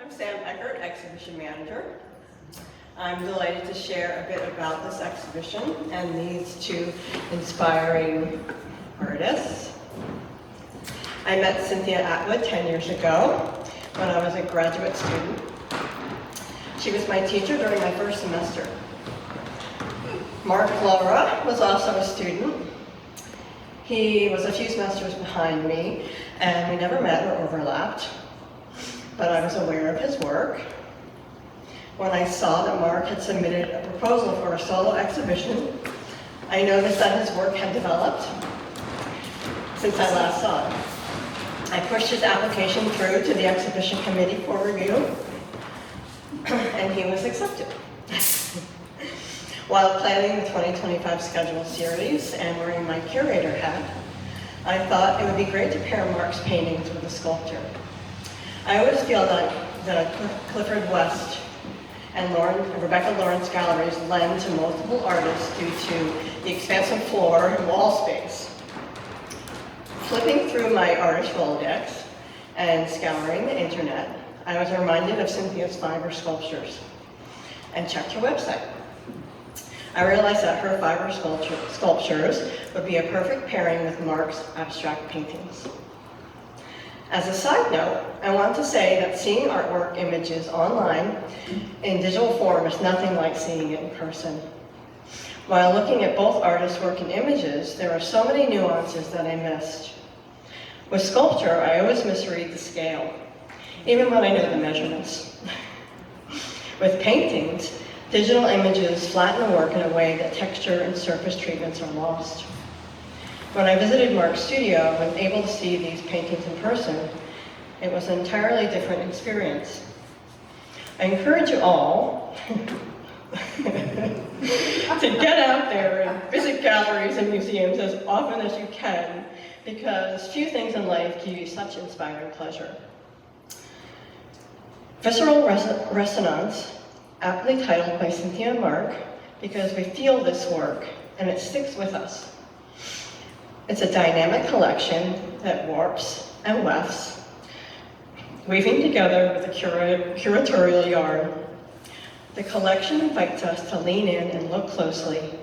I'm Sam Eckert, Exhibition Manager. I'm delighted to share a bit about this exhibition and these two inspiring artists. I met Cynthia Atwood 10 years ago when I was a graduate student. She was my teacher during my first semester. Lorah was also a student. He was a few semesters behind me, and we never met or overlapped, but I was aware of his work. When I saw that Mark had submitted a proposal for a solo exhibition, I noticed that his work had developed since I last saw it. I pushed his application through to the exhibition committee for review, and he was accepted. While planning the 2025 schedule series and wearing my curator hat, I thought it would be great to pair Mark's paintings with a sculpture. I always feel that Clifford West and Rebecca Lawrence galleries lend to multiple artists due to the expansive floor and wall space. Flipping through my artist Rolodex and scouring the internet, I was reminded of Cynthia's fiber sculptures and checked her website. I realized that her fiber sculptures would be a perfect pairing with Mark's abstract paintings. As a side note, I want to say that seeing artwork images online in digital form is nothing like seeing it in person. While looking at both artists' work and images, there are so many nuances that I missed. With sculpture, I always misread the scale, even when I know the measurements. With paintings, digital images flatten the work in a way that texture and surface treatments are lost. When I visited Mark's studio and was able to see these paintings in person, it was an entirely different experience. I encourage you all to get out there and visit galleries and museums as often as you can, because few things in life give you such inspiring pleasure. Visceral Resonance, aptly titled by Cynthia and Mark, because we feel this work and it sticks with us. It's a dynamic collection that warps and wefts, weaving together with a curatorial yarn. The collection invites us to lean in and look closely,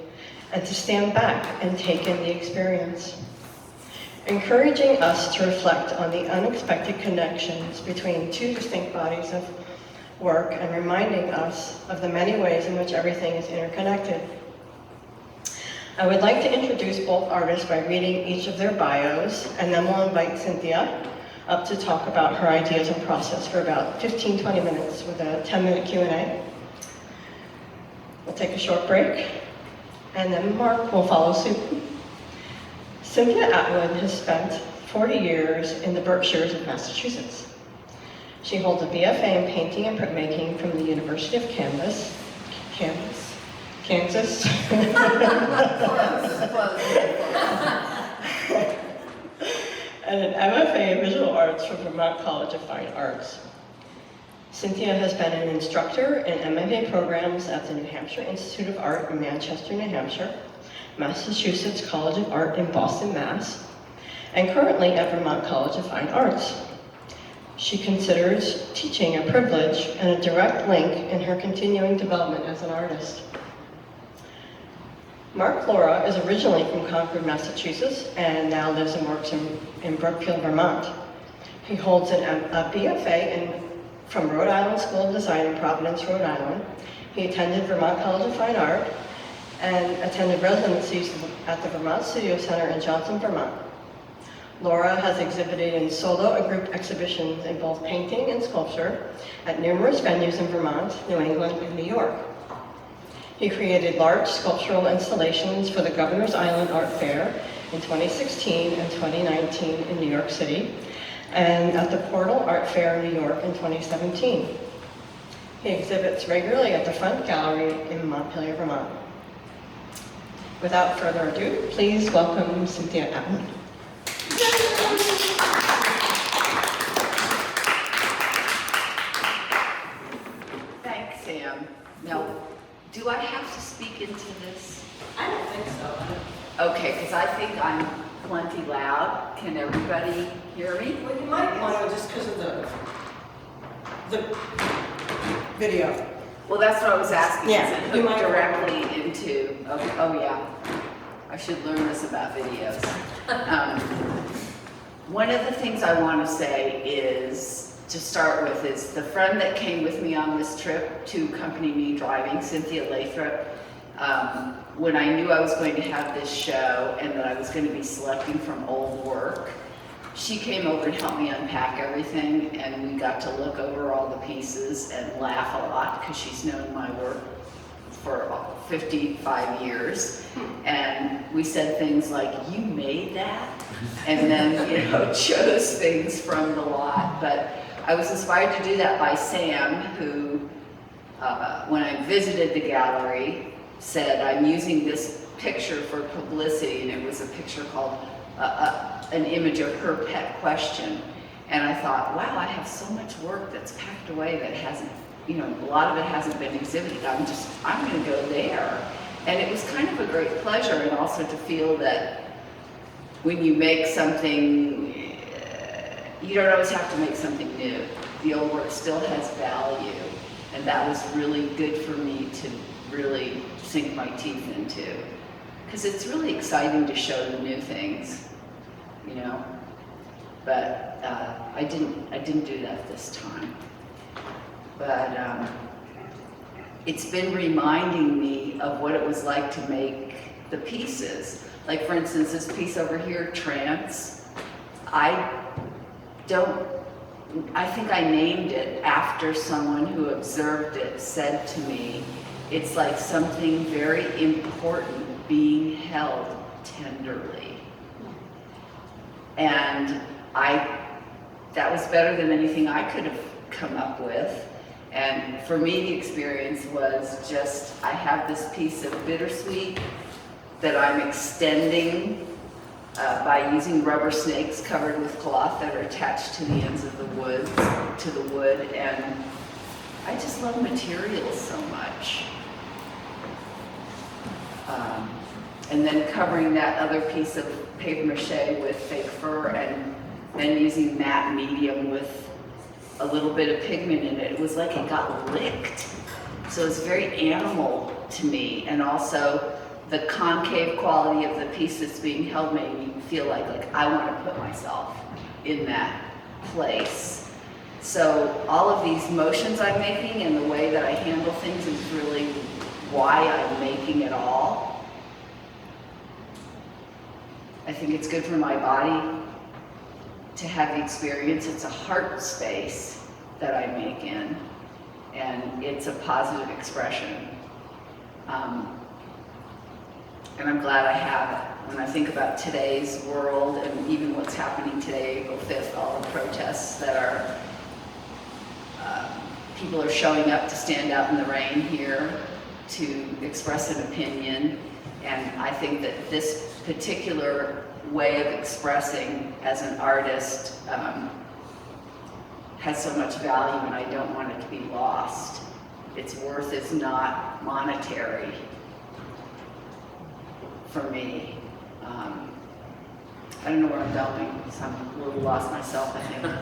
and to stand back and take in the experience, encouraging us to reflect on the unexpected connections between two distinct bodies of work and reminding us of the many ways in which everything is interconnected. I would like to introduce both artists by reading each of their bios, and then we'll invite Cynthia up to talk about her ideas and process for about 15-20 minutes with a 10-minute Q&A. We'll take a short break, and then Mark will follow suit. Cynthia Atwood has spent 40 years in the Berkshires of Massachusetts. She holds a BFA in painting and printmaking from the University of Kansas. And an MFA in visual arts from Vermont College of Fine Arts. Cynthia has been an instructor in MFA programs at the New Hampshire Institute of Art in Manchester, New Hampshire, Massachusetts College of Art in Boston, Mass., and currently at Vermont College of Fine Arts. She considers teaching a privilege and a direct link in her continuing development as an artist. Lorah is originally from Concord, Massachusetts, and now lives and works in Brookfield, Vermont. He holds a BFA from Rhode Island School of Design in Providence, Rhode Island. He attended Vermont College of Fine Art and attended residencies at the Vermont Studio Center in Johnson, Vermont. Lorah has exhibited in solo and group exhibitions in both painting and sculpture at numerous venues in Vermont, New England, and New York. He created large sculptural installations for the Governor's Island Art Fair in 2016 and 2019 in New York City, and at the Portal Art Fair in New York in 2017. He exhibits regularly at the Front Gallery in Montpelier, Vermont. Without further ado, please welcome Cynthia Atwood. Thanks, Sam. Now, do I have to speak into this? I don't think so. Okay, because I think I'm plenty loud. Can everybody hear me? Well, you might want to, just because of the the video. Well, that's what I was asking. Yeah, Is it you hooked might- directly into, oh yeah. I should learn this about videos. One of the things I want to say is, to start with, is the friend that came with me on this trip to accompany me driving, Cynthia Atwood, when I knew I was going to have this show and that I was going to be selecting from old work, she came over and helped me unpack everything, and we got to look over all the pieces and laugh a lot because she's known my work for 55 years. And we said things like, "You made that?" And then, you know, chose things from the lot. But I was inspired to do that by Sam, who, when I visited the gallery, said, "I'm using this picture for publicity," and it was a picture called an image of her pet question. And I thought, wow, I have so much work that's packed away that hasn't, you know, a lot of it hasn't been exhibited. I'm going to go there. And it was kind of a great pleasure, and also to feel that when you make something, you don't always have to make something new. The old work still has value, and that was really good for me to really sink my teeth into. Because it's really exciting to show the new things, you know. But I didn't do that this time. But it's been reminding me of what it was like to make the pieces. Like, for instance, this piece over here, Trance. I think I named it after someone who observed it said to me, it's like something very important being held tenderly. And that was better than anything I could have come up with. And for me, the experience was just, I have this piece of bittersweet that I'm extending by using rubber snakes covered with cloth that are attached to the ends of the wood, and I just love materials so much. And then covering that other piece of paper mache with fake fur, and then using matte medium with a little bit of pigment in it. It was like it got licked. So it's very animal to me, and also the concave quality of the piece that's being held made me feel like I want to put myself in that place. So all of these motions I'm making and the way that I handle things is really why I'm making it all. I think it's good for my body to have the experience. It's a heart space that I make in, and it's a positive expression. And I'm glad I have it. When I think about today's world and even what's happening today, April 5th, all the protests that are, people are showing up to stand out in the rain here to express an opinion. And I think that this particular way of expressing as an artist has so much value, and I don't want it to be lost. Its worth is not monetary for me. I don't know where I'm going, so I'm a little lost myself, I think.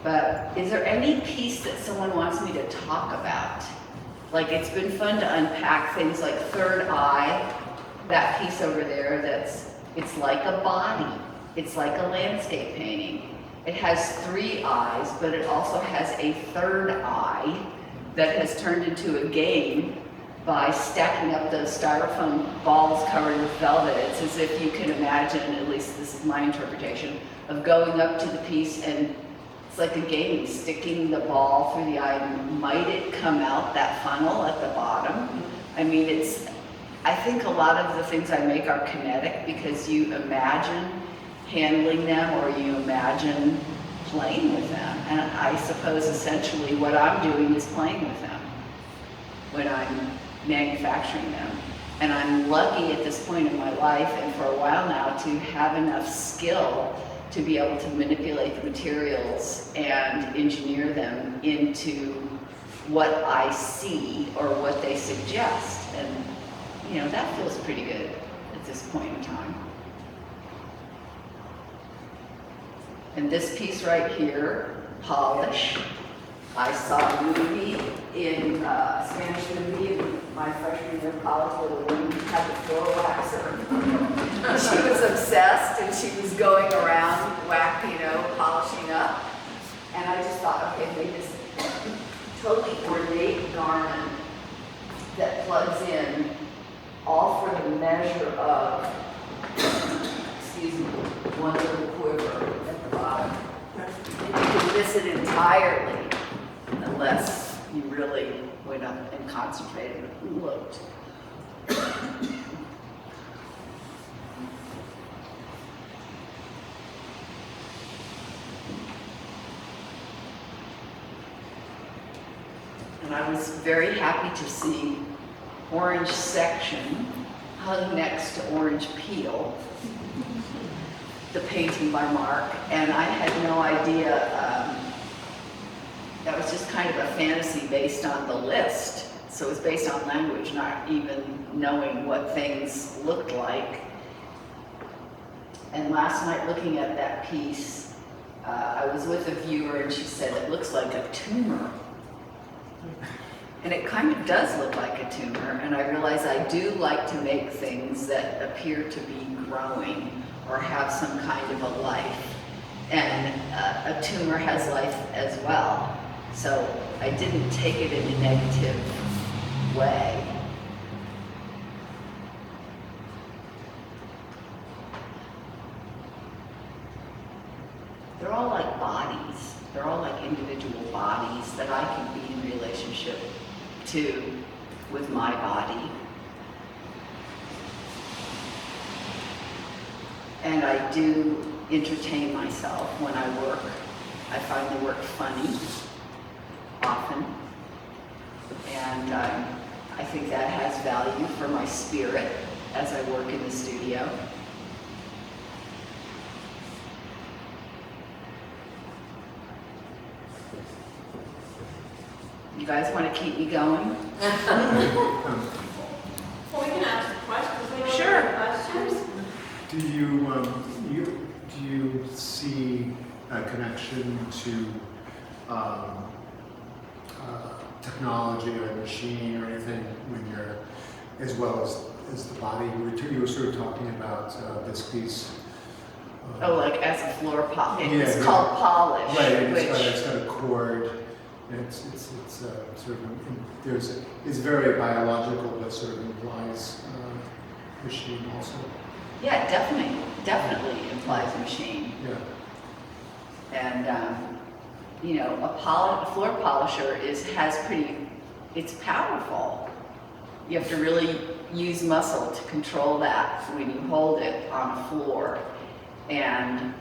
But is there any piece that someone wants me to talk about? Like, it's been fun to unpack things like Third Eye, that piece over there it's like a body. It's like a landscape painting. It has 3 eyes, but it also has a third eye that has turned into a game by stacking up those styrofoam balls covered with velvet. It's as if you can imagine, at least this is my interpretation, of going up to the piece, and it's like a game, sticking the ball through the eye, and might it come out that funnel at the bottom? I mean, I think a lot of the things I make are kinetic because you imagine handling them, or you imagine playing with them. And I suppose essentially what I'm doing is playing with them when I'm manufacturing them. And I'm lucky at this point in my life, and for a while now, to have enough skill to be able to manipulate the materials and engineer them into what I see or what they suggest. And you know, that feels pretty good at this point in time. And this piece right here, Polish, I saw a movie in Spanish movie in my freshman year of college where the woman had the floor waxer. She was obsessed and she was going around polishing up. And I just thought, okay, make this totally ornate garment that plugs in all for the measure of, excuse me, one little quiver at the bottom. And you can miss it entirely unless you really went up and concentrated and looked. And I was very happy to see orange section hung next to orange peel, the painting by Mark, and I had no idea, that was just kind of a fantasy based on the list. So it was based on language, not even knowing what things looked like. And last night looking at that piece, I was with a viewer and she said, it looks like a tumor. And it kind of does look like a tumor, and I realize I do like to make things that appear to be growing or have some kind of a life. And a tumor has life as well. So I didn't take it in a negative way. They're all like bodies. They're all like individual bodies that I can be in relationship to with my body. And I do entertain myself when I work. I find the work funny, often. And I think that has value for my spirit as I work in the studio. You guys want to keep me going? Well, we can ask questions. Sure. Questions? Do you see a connection to technology or machine or anything when you're, as well as the body? You were sort of talking about this piece. Oh, like as a floor polish. Yeah, It's yeah. called polish. Right, and which, it's got a cord. It's sort of, it's very biological, but sort of implies machine also. yeah, definitely implies machine. Yeah. And a floor polisher it's powerful. You have to really use muscle to control that when you hold it on a floor. And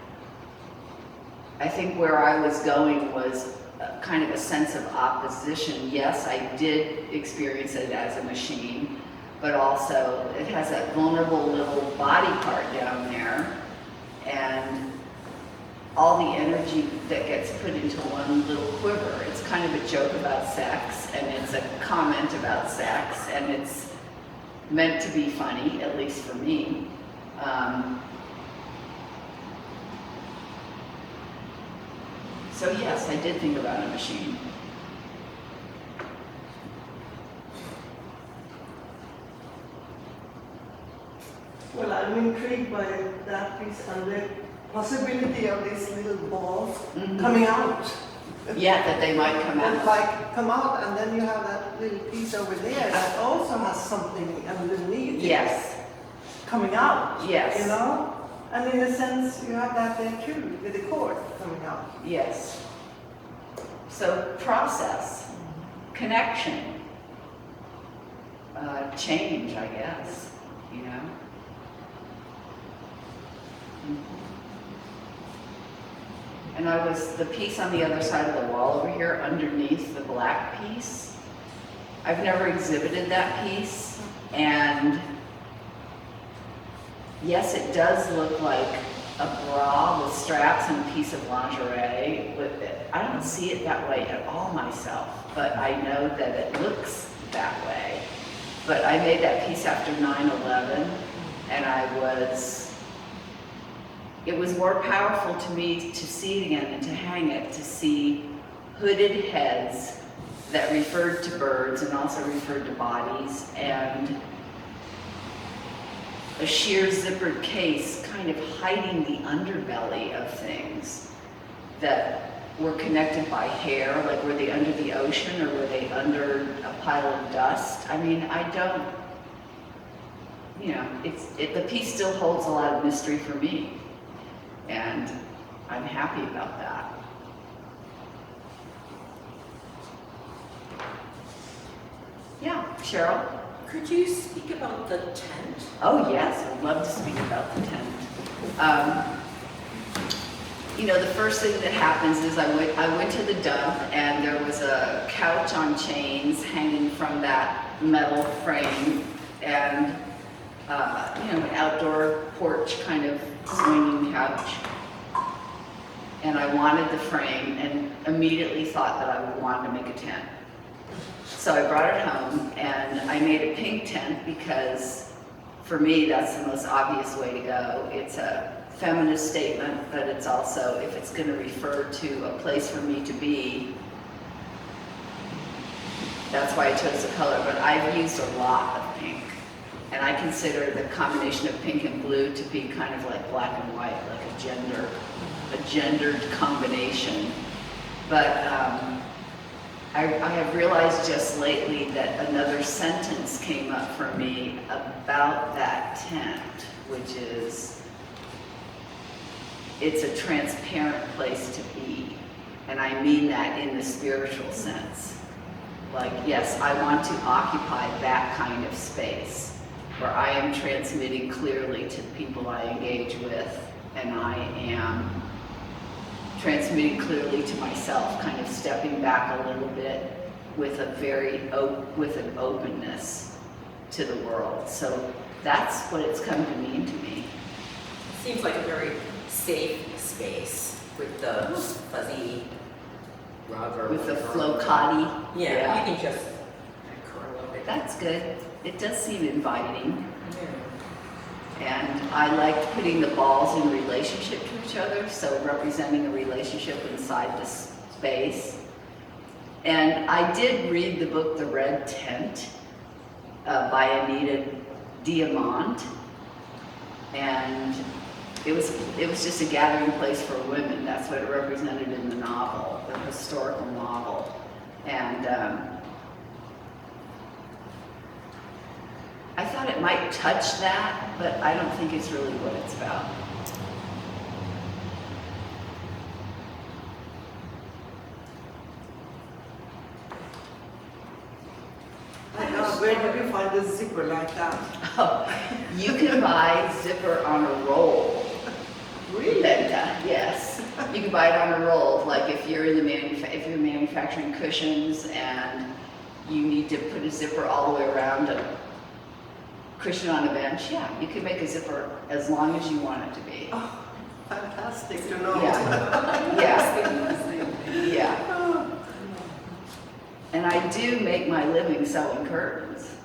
I think where I was going was kind of a sense of opposition. Yes, I did experience it as a machine, but also it has that vulnerable little body part down there, and all the energy that gets put into one little quiver. It's kind of a joke about sex, and it's a comment about sex, and it's meant to be funny, at least for me. So yes, I did think about a machine. Well, I'm intrigued by that piece and the possibility of these little balls coming out. Yeah, that they might come And out. like come out, and then you have that little piece over there that also has something underneath it Yes, coming out. Yes. You know? And in a sense, you have that there too, with the cord coming out. yes. So process, connection, change, I guess, you know? And the piece on the other side of the wall over here, underneath the black piece, I've never exhibited that piece, and yes, it does look like a bra with straps and a piece of lingerie. I don't see it that way at all myself, but I know that it looks that way. But I made that piece after 9/11, and it was more powerful to me to see it again and to hang it, to see hooded heads that referred to birds and also referred to bodies, and a sheer zippered case kind of hiding the underbelly of things that were connected by hair, like were they under the ocean or were they under a pile of dust? I mean, I don't, you know, the piece still holds a lot of mystery for me, and I'm happy about that. Yeah, Cheryl? Could you speak about the tent? Oh yes, I'd love to speak about the tent. You know, the first thing that happens is I went to the dump, and there was a couch on chains hanging from that metal frame, and you know, an outdoor porch kind of swinging couch. And I wanted the frame, and immediately thought that I would want to make a tent. So I brought it home, and I made a pink tent because, for me, that's the most obvious way to go. It's a feminist statement, but it's also, if it's going to refer to a place for me to be, that's why I chose the color. But I've used a lot of pink, and I consider the combination of pink and blue to be kind of like black and white, like a gendered combination. But I have realized just lately that another sentence came up for me about that tent, which is, it's a transparent place to be. And I mean that in the spiritual sense. Like, yes, I want to occupy that kind of space where I am transmitting clearly to the people I engage with, and I am transmitting clearly to myself, kind of stepping back a little bit with with an openness to the world. So that's what it's come to mean to me. Seems like a very safe space with the fuzzy rug or With the flocati. Yeah, you can just curl up it. That's good. It does seem inviting. And I liked putting the balls in relationship to each other, so representing a relationship inside this space. And I did read the book The Red Tent by Anita Diamant, and it was just a gathering place for women. That's what it represented in the novel, the historical novel. And I thought it might touch that, but I don't think it's really what it's about. Where did you find a zipper like that? Oh, you can buy zipper on a roll. Really? Yes, you can buy it on a roll. Like if you're in the if you're manufacturing cushions and you need to put a zipper all the way around a cushion on a bench, yeah, you can make a zipper as long as you want it to be. Oh, fantastic to know. Yeah, yeah, yeah. And I do make my living selling curtains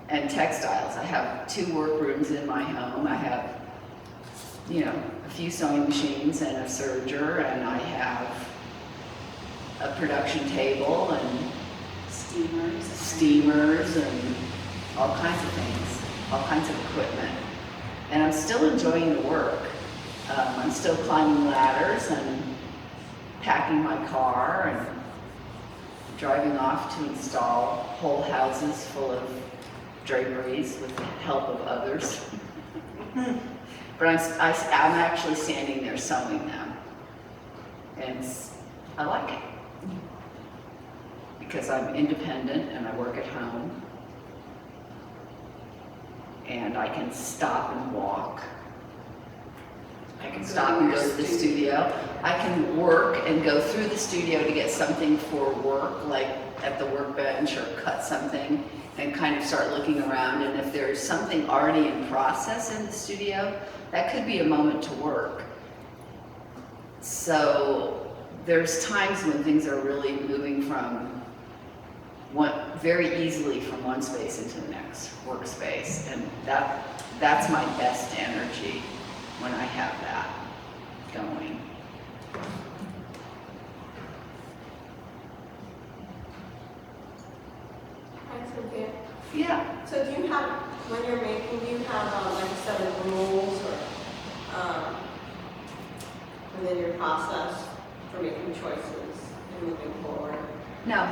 and textiles. I have 2 work rooms in my home. I have, you know, a few sewing machines and a serger, and I have a production table and steamers and all kinds of things, all kinds of equipment. And I'm still enjoying the work. I'm still climbing ladders and packing my car and driving off to install whole houses full of draperies with the help of others. But I'm actually standing there sewing them. And I like it. Because I'm independent and I work at home. And I can stop and walk. I can stop and go to the studio. I can work and go through the studio to get something for work, like at the workbench, or cut something, and kind of start looking around. And if there's something already in process in the studio, that could be a moment to work. So there's times when things are really moving from very easily from one space into the next workspace, and that's my best energy when I have that going. So do you have, when you're making, do you have like a set of rules or within your process for making choices and moving forward? No,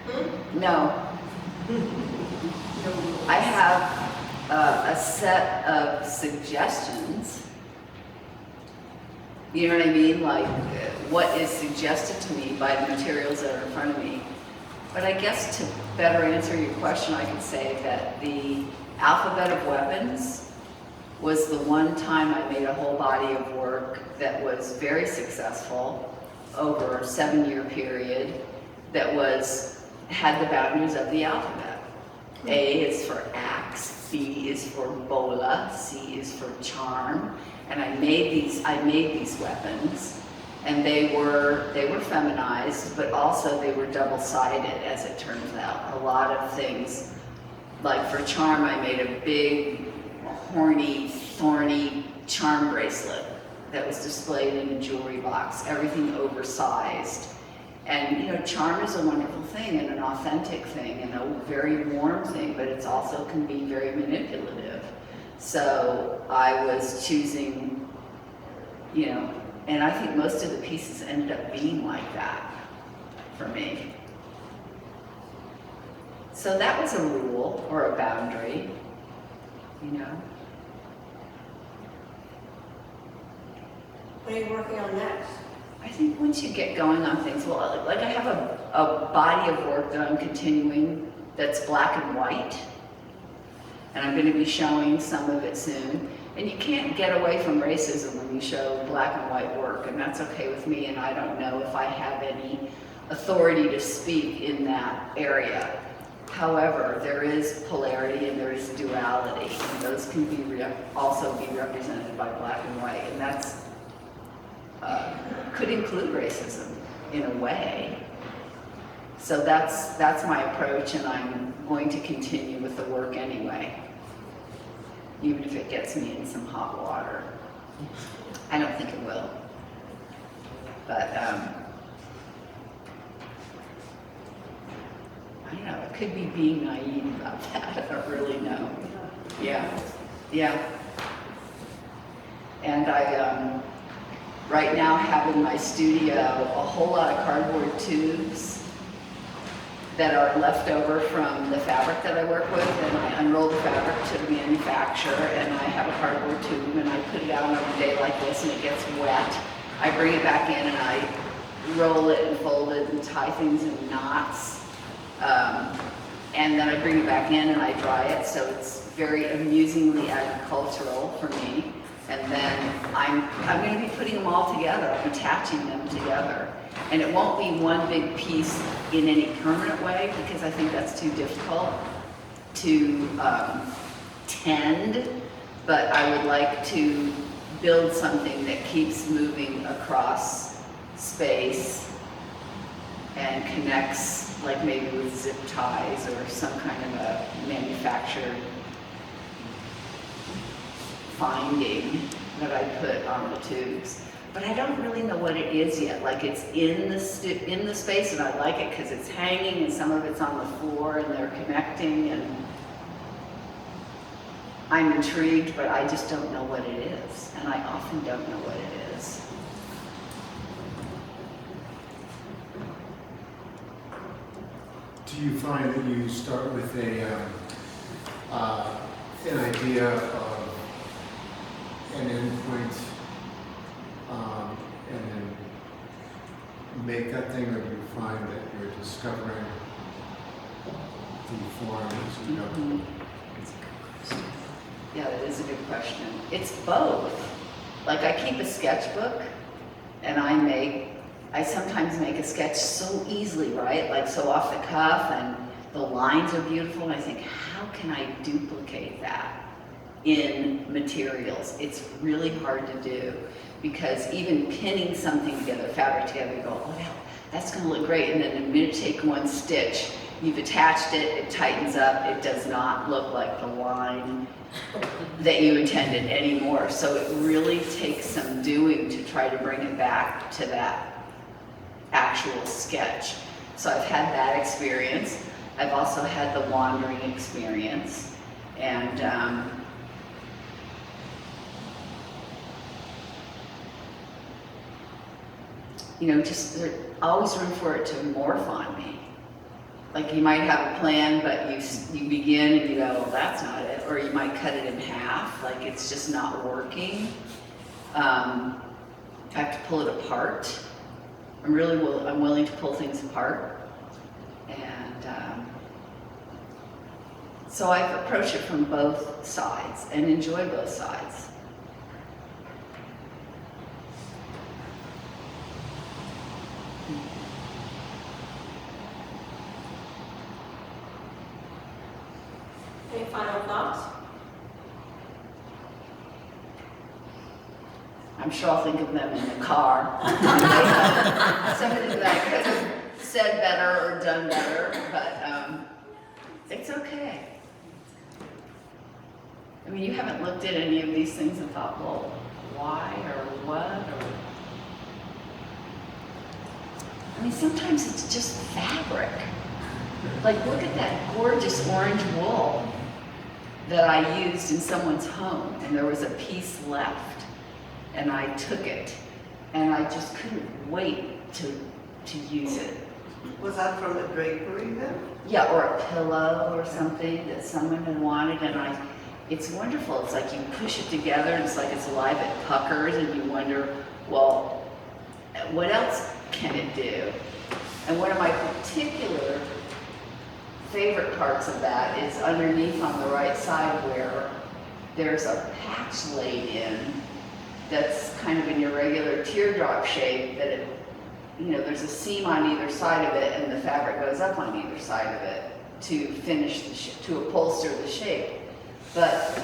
Hmm? no. I have a set of suggestions. You know what I mean? Like what is suggested to me by the materials that are in front of me. But I guess to better answer your question, I could say that the alphabet of weapons was the one time I made a whole body of work that was very successful over a 7-year period that had the boundaries of the alphabet. A is for axe, B is for bola, C is for charm, and I made these weapons, and they were feminized, but also they were double-sided, as it turns out. A lot of things, like for charm, I made a big, horny, thorny charm bracelet that was displayed in a jewelry box, everything oversized. And you know, charm is a wonderful thing and an authentic thing and a very warm thing, but it's also can be very manipulative. So I was choosing, you know, and I think most of the pieces ended up being like that for me. So that was a rule or a boundary, you know. What are you working on next? I think once you get going on things, well, like I have a body of work that I'm continuing that's black and white, and I'm going to be showing some of it soon. And you can't get away from racism when you show black and white work, and that's okay with me, and I don't know if I have any authority to speak in that area. However, there is polarity and there is duality, and those can be also be represented by black and white, and that's could include racism in a way. So that's my approach, and I'm going to continue with the work anyway, even if it gets me in some hot water. I don't think it will, but I don't know, it could be being naive about that, I don't really know. Yeah. And I right now have in my studio a whole lot of cardboard tubes that are left over from the fabric that I work with, and I unroll the fabric to the manufacturer, and I have a cardboard tube, and I put it out on a day like this, and it gets wet. I bring it back in, and I roll it and fold it and tie things in knots, and then I bring it back in and I dry it, so it's very amusingly agricultural for me. And then I'm going to be putting them all together, I'm attaching them together. And it won't be one big piece in any permanent way, because I think that's too difficult to tend, but I would like to build something that keeps moving across space and connects, like maybe with zip ties or some kind of a manufactured finding that I put on the tubes. But I don't really know what it is yet. Like, it's in the space, and I like it because it's hanging and some of it's on the floor and they're connecting, and I'm intrigued, but I just don't know what it is. And I often don't know what it is. Do you find that you start with an idea of an endpoint, and then make that thing, or do you find that you're discovering the form as you go? Yeah, that is a good question. It's both. Like, I keep a sketchbook, and I sometimes make a sketch so easily, right? Like, so off the cuff, and the lines are beautiful, and I think, how can I duplicate that in materials? It's really hard to do, because even pinning something together, fabric together, you go, oh, that's gonna look great, and then the minute you take one stitch, you've attached it, it tightens up, it does not look like the line that you intended anymore. So it really takes some doing to try to bring it back to that actual sketch. So I've had that experience. I've also had the wandering experience, and you know, just there's always room for it to morph on me. Like you might have a plan, but you begin and you go, well, that's not it, or you might cut it in half, like it's just not working. I have to pull it apart. I'm willing to pull things apart, and so I've approached it from both sides and enjoy both sides. Any final thoughts? I'm sure I'll think of them in the car. Something that I could have said better or done better, but it's okay. I mean, you haven't looked at any of these things and thought, well, why or what? Or I mean, sometimes it's just fabric. Like, look at that gorgeous orange wool that I used in someone's home, and there was a piece left, and I took it, and I just couldn't wait to use it. Was that from a drapery then? Yeah, or a pillow or something that someone had wanted, and it's wonderful. It's like you push it together, and it's like it's alive, it puckers, and you wonder, well, what else can it do? And one of my particular favorite parts of that is underneath on the right side where there's a patch laid in that's kind of an irregular teardrop shape that it, you know, there's a seam on either side of it and the fabric goes up on either side of it to finish to upholster the shape. But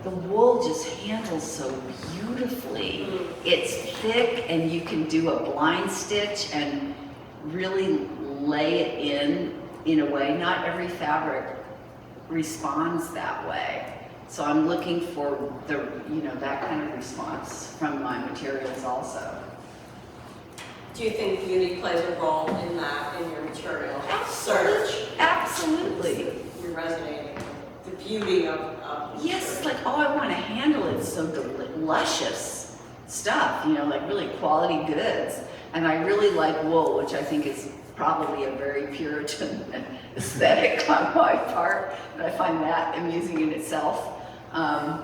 the wool just handles so beautifully. It's thick and you can do a blind stitch and really lay it in a way. Not every fabric responds that way. So I'm looking for the, you know, that kind of response from my materials also. Do you think beauty plays a role in that, in your material search? Absolutely. You're resonating with the beauty of Yes, it's like, oh, I want to handle it. So luscious stuff, you know, like really quality goods. And I really like wool, which I think is probably a very Puritan aesthetic on my part. And I find that amusing in itself. And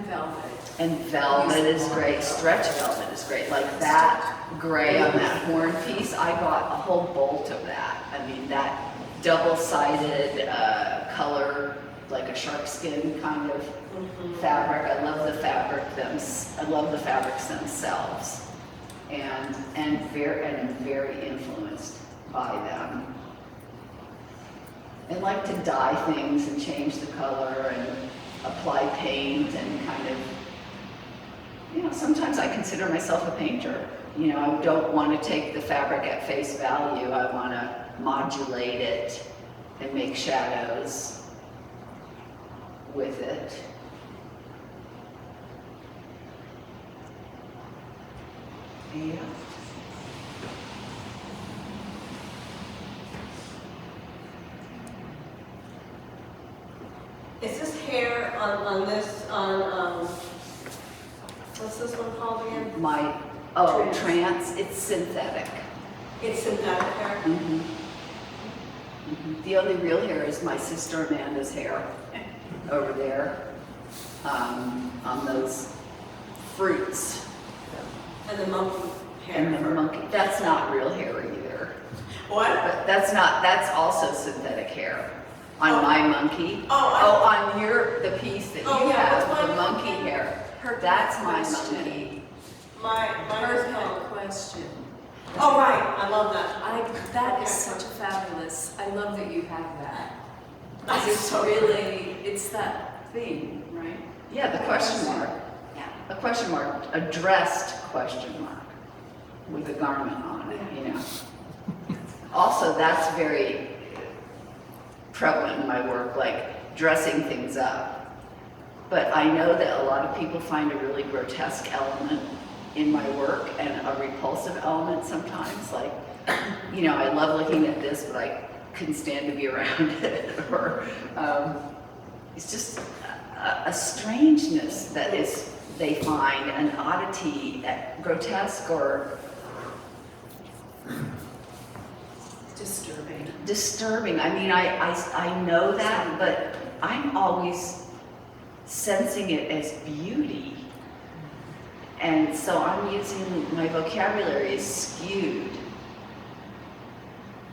velvet. And velvet is great. Stretch velvet is great. Like that gray on that horn piece, I bought a whole bolt of that. I mean, that double-sided color, like a shark skin kind of fabric. I love the fabrics themselves, and I'm very influenced by them. And like to dye things and change the color and apply paint and kind of, you know, sometimes I consider myself a painter. You know, I don't want to take the fabric at face value. I want to modulate it and make shadows with it. Yeah. Is this hair on this, what's this one called again? Trance, it's synthetic. It's synthetic hair? Mm-hmm. Mm-hmm. The only real hair is my sister Amanda's hair over there on those fruits. And the monkey hair? And the monkey, that's not real hair either. What? But that's also synthetic hair. On my monkey. On the piece that you have, the monkey hair. That's my monkey. Her question. Oh, right, I love that. That is such a fabulous, I love that you have that. That's It's so really, it's that thing, right? Yeah, the question mark. Yeah. A question mark, a dressed question mark with a garment on it, you know. Also, that's very prevalent in my work, like dressing things up. But I know that a lot of people find a really grotesque element in my work and a repulsive element sometimes, like you know, I love looking at this, but I couldn't stand to be around it. Or it's just a strangeness that is, they find an oddity, grotesque or disturbing. I mean, I know that, but I'm always sensing it as beauty. And so I'm using, my vocabulary is skewed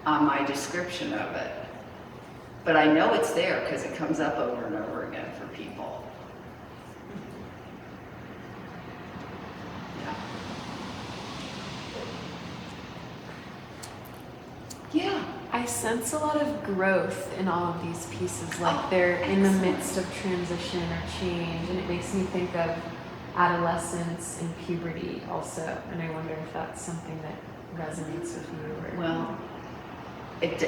on my description of it. But I know it's there because it comes up over and over again for people. Yeah. I sense a lot of growth in all of these pieces, like they're in the midst of transition or change, and it makes me think of adolescence and puberty also, and I wonder if that's something that resonates with you. Or... Well, it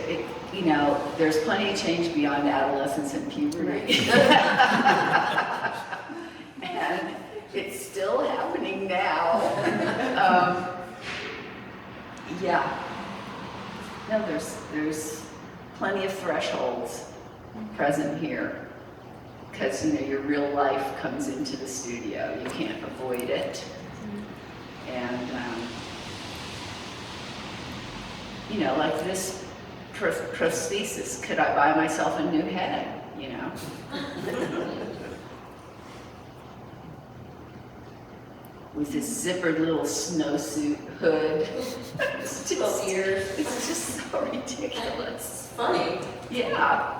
you know, there's plenty of change beyond adolescence and puberty. Right. And it's still happening now. Yeah. No, there's plenty of thresholds present here. Because, you know, your real life comes into the studio. You can't avoid it. And, you know, like this prosthesis, could I buy myself a new head, you know? With this zippered little snowsuit hood. It's just, it's just so ridiculous. It's funny. Yeah.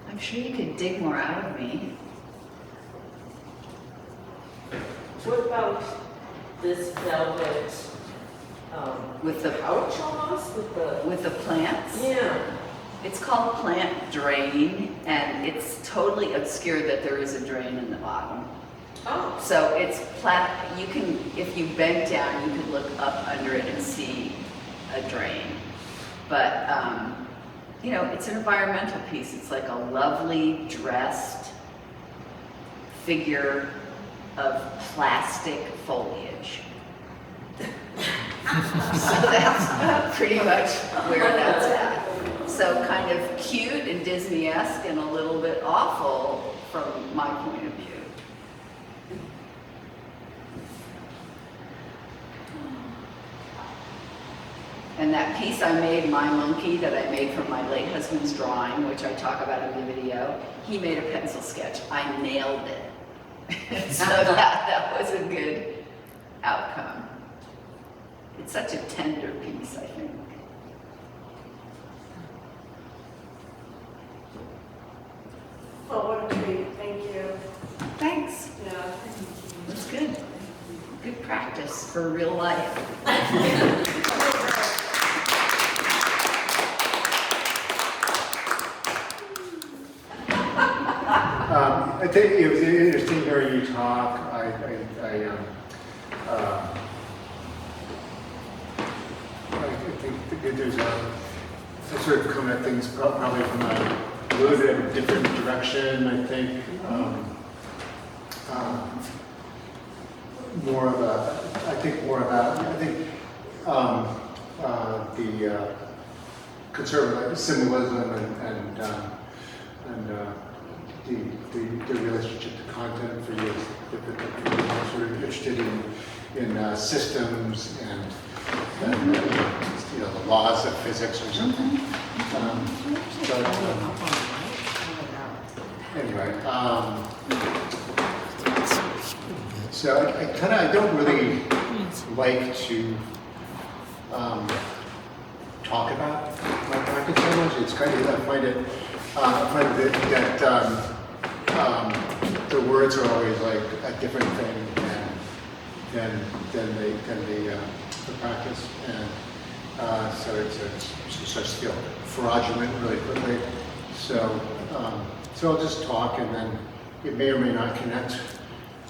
I'm sure you could dig more out of me. What about this velvet With the pouch almost? with the plants? Yeah. It's called plant drain, and it's totally obscured that there is a drain in the bottom. Oh. So it's you can, if you bent down, you could look up under it and see a drain. But, you know, it's an environmental piece. It's like a lovely dressed figure of plastic foliage. So that's pretty much where that's at. So kind of cute and Disney-esque and a little bit awful from my point of view. And that piece I made, My Monkey, that I made from my late husband's drawing, which I talk about in the video, he made a pencil sketch. I nailed it. So that was a good outcome. It's such a tender piece, I think. Well, what a treat. Thank you. Thanks. Yeah. That's good. Good practice for real life. I think it was interesting hearing you talk. I think there's a sort of coming at things probably from a little bit of a different direction. I think more about the conservative symbolism and the relationship to content for you, that you're sort of interested in systems and you know, the laws of physics or something. Anyway, so I don't really like to talk about my practice so much. It's kind of, I find that the words are always like a different thing than the practice, and so it starts to feel fraudulent really quickly. So I'll just talk, and then it may or may not connect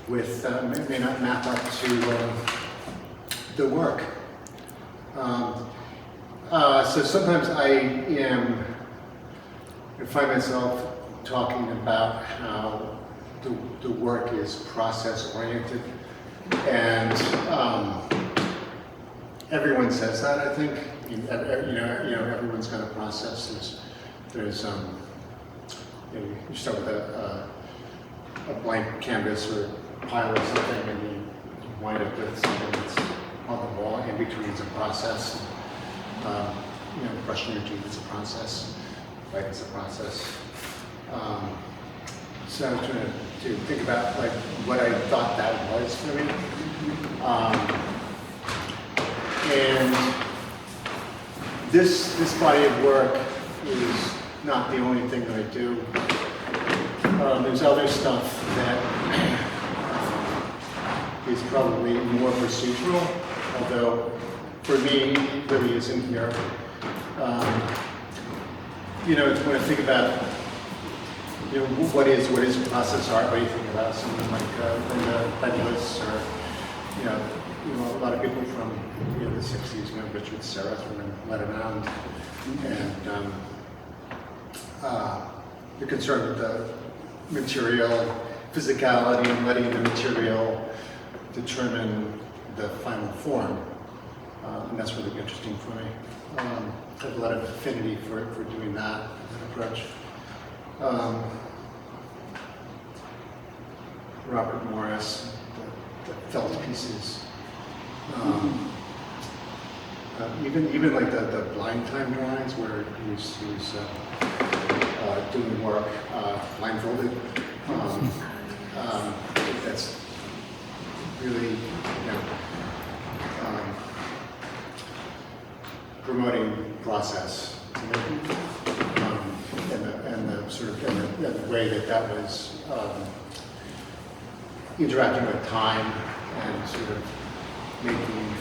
with, may not map up to the work. So sometimes I find myself talking about how the work is process oriented, and everyone says that. I think everyone's got a process. There's you start with a blank canvas or pile of something, and you wind up with something that's on the wall. In between is a process. Brushing your teeth is a process. Right, it's a process. So I was trying to think about like what I thought that was for me. And this body of work is not the only thing that I do. There's other stuff that is probably more procedural, although for me it really isn't here. When I think about what is process art, what do you think about someone like Linda Pendulous, or a lot of people from the 60s, Richard Serra and Let Around, and the concern with the material, physicality, and letting the material determine the final form, and that's really interesting for me. I have a lot of affinity for doing that approach. Robert Morris, the felt pieces. Even like the blind time drawings where he's doing work blindfolded. That's really promoting process to me, and the sort of the way that was interacting with time and sort of making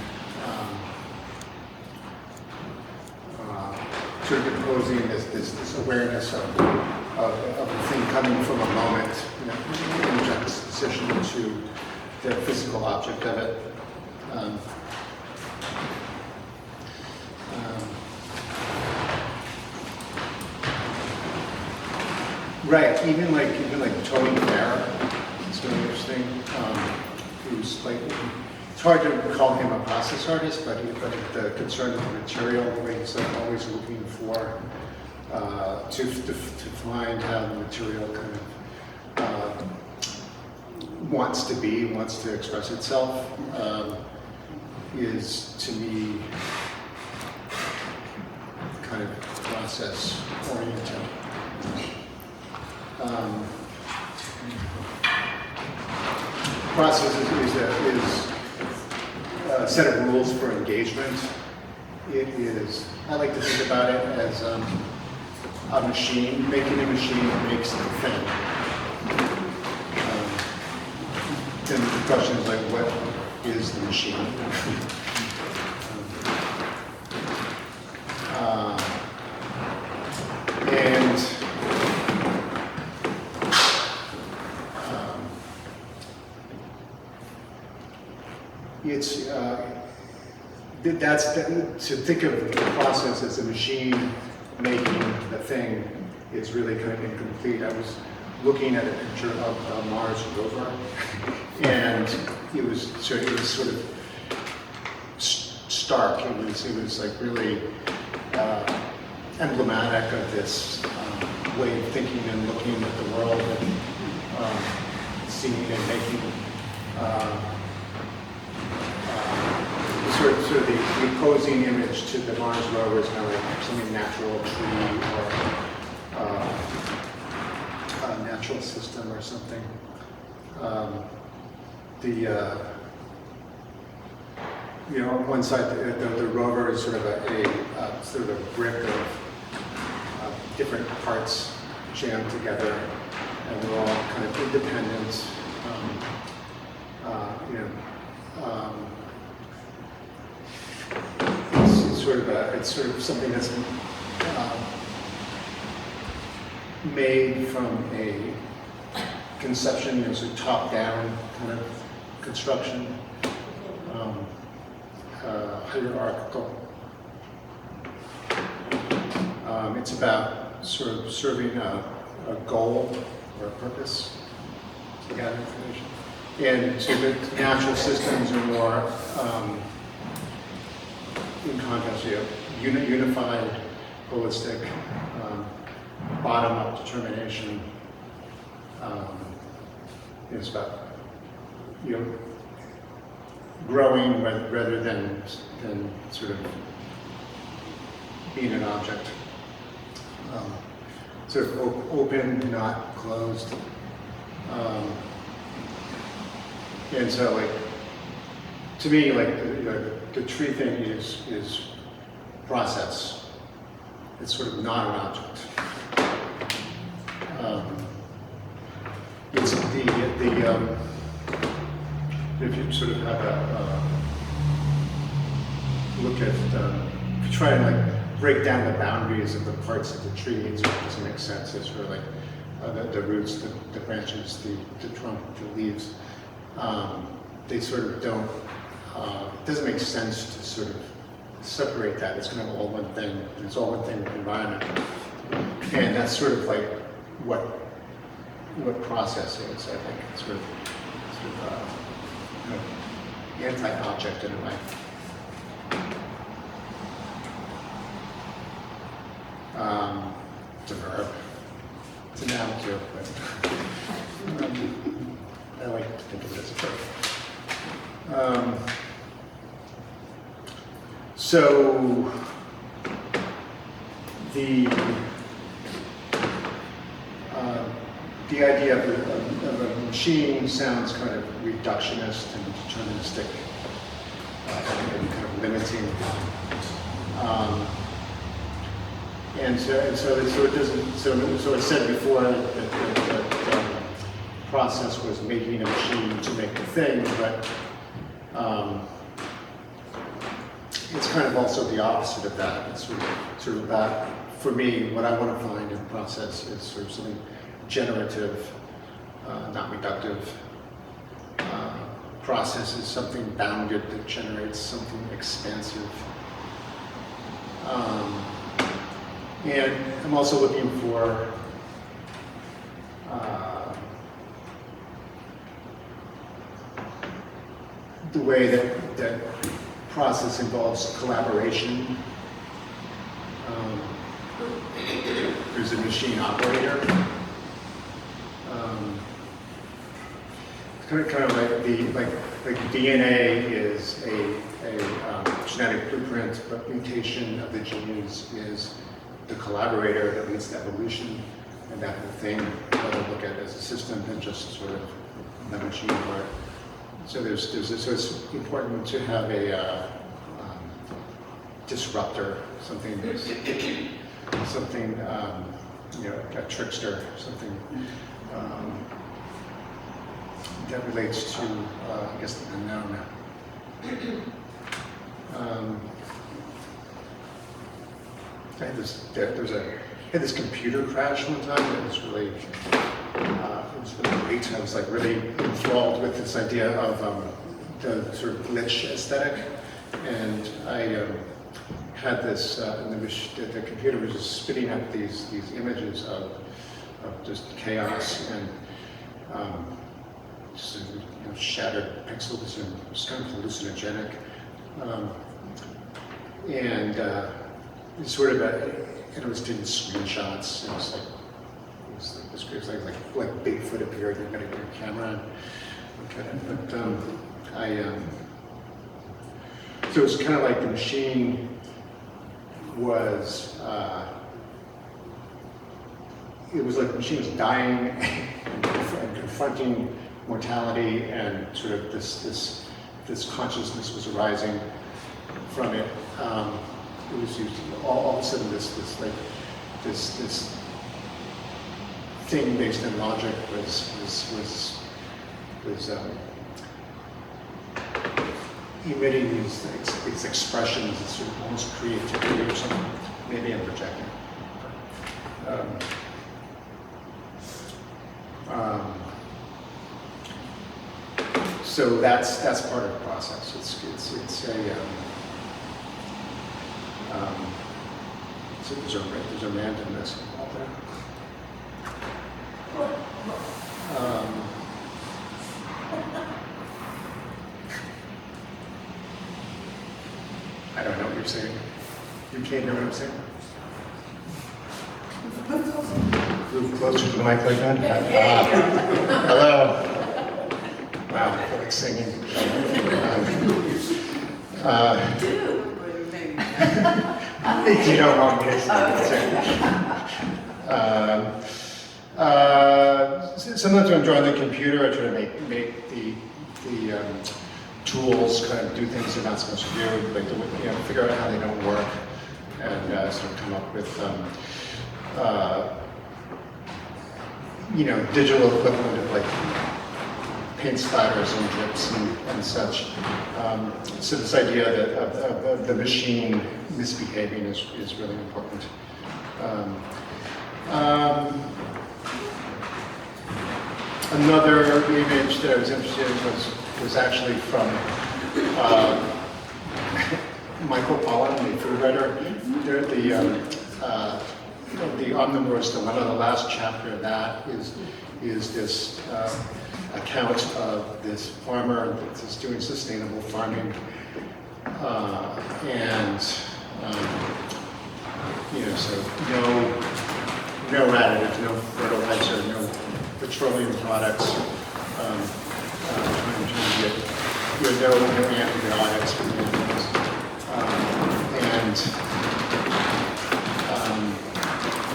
sort of imposing this awareness of the thing coming from a moment, in juxtaposition to the physical object of it. Right, even like Tony Farah, it's really interesting. Who's like, it's hard to call him a process artist, but the concern with the material, the way he's like always looking for to find how the material kind of wants to express itself, is to me kind of process oriented. Process is a set of rules for engagement. It is, I like to think about it as a machine, making a machine that makes the thing. Then the question is like, what is the machine? To think of the process as a machine making the thing is really kind of incomplete. I was looking at a picture of a Mars rover, and it was sort of stark. It was like really emblematic of this way of thinking and looking at the world, and seeing and making. Sort of the opposing image to the Mars rover is kind of like something natural, a tree, or a natural system or something. On one side, the rover is sort of a brick of different parts jammed together, and they're all kind of independent. It's sort of something that's made from a conception, sort of top-down kind of construction, hierarchical. It's about sort of serving a a goal or a purpose to gather information. And so the natural systems are more, in contrast, unified, holistic, bottom-up determination. It's about growing rather than sort of being an object. Sort of open, not closed. And so, like, to me, like, the tree thing is process. It's sort of not an object. It's if you sort of have a look at, if you try to like break down the boundaries of the parts of the tree, it sort of doesn't make sense. It's sort of like the roots, the branches, the trunk, the leaves. They sort of don't, it doesn't make sense to sort of separate that. It's kind of all one thing, and it's all one thing environment. And that's sort of like what process is, I think. It's sort of anti-object in a way. It's a verb. It's a noun too, but I like to think of it as a verb. So the idea of a machine sounds kind of reductionist and deterministic, and kind of limiting. And so it doesn't. So it said before that the process was making a machine to make the thing, but it's kind of also the opposite of that. It's sort of that. For me, what I want to find in the process is sort of something generative, not reductive. Process is something bounded that generates something expansive. And I'm also looking for the way that process involves collaboration. There's a machine operator. Kind of like DNA is a genetic blueprint, but mutation of the genes is the collaborator that leads to evolution, and that whole thing, rather look at it as a system than just sort of the machine part. So so it's important to have a disruptor, something a trickster, something that relates to, I guess, the unknown. I had this computer crash one time. It was really great. I was like really enthralled with this idea of the sort of glitch aesthetic, and I had this. The computer was just spitting up these images of just chaos and just shattered pixels, and it was kind of hallucinogenic. And it's sort of and it was taking screenshots. It was like Bigfoot appeared. You got to get your camera and look at it. But so it was kind of like the machine was. It was like the machine was dying and confronting mortality, and sort of this consciousness was arising from it. It was used all of a sudden this thing based in logic was emitting these expressions, this sort of almost creativity or something. Maybe I'm projecting. So that's part of the process. It's a so there's a randomness involved there. I don't know what you're saying. You can't hear what I'm saying? Move closer to the mic like that. Hello. Wow, I feel like singing. You don't want me to sing. Sometimes when I'm drawing the computer, I try to make the tools kind of do things they're not supposed to do, like figure out how they don't work, and sort of come up with digital equivalent of like paint splatters and drips and such. So this idea that of the machine misbehaving is really important. Another image that I was interested in was actually from Michael Pollan, the food writer. The omnivores, one of the last chapter of that is this account of this farmer that's doing sustainable farming, so no additives, no fertilizer, no petroleum products, trying to get no antibiotics for the animals,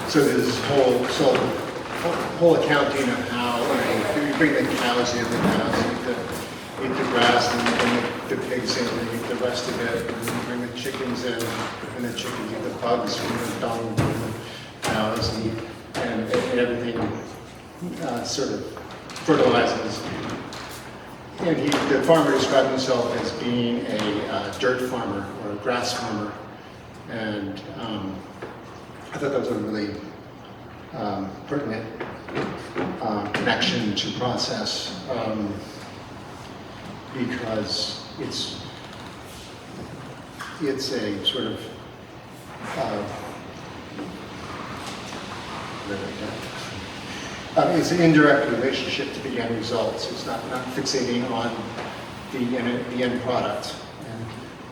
so there's this whole accounting of how you bring the cows in, the cows eat the grass, and the pigs in, and eat the rest of it, and you bring the chickens in, and the chickens eat the bugs from the dung from the cows, and everything sort of fertilizes. And the farmer described himself as being a dirt farmer or a grass farmer, and I thought that was a really pertinent connection to process, because it's a sort of it's an indirect relationship to the end results. It's not fixating on the end product. And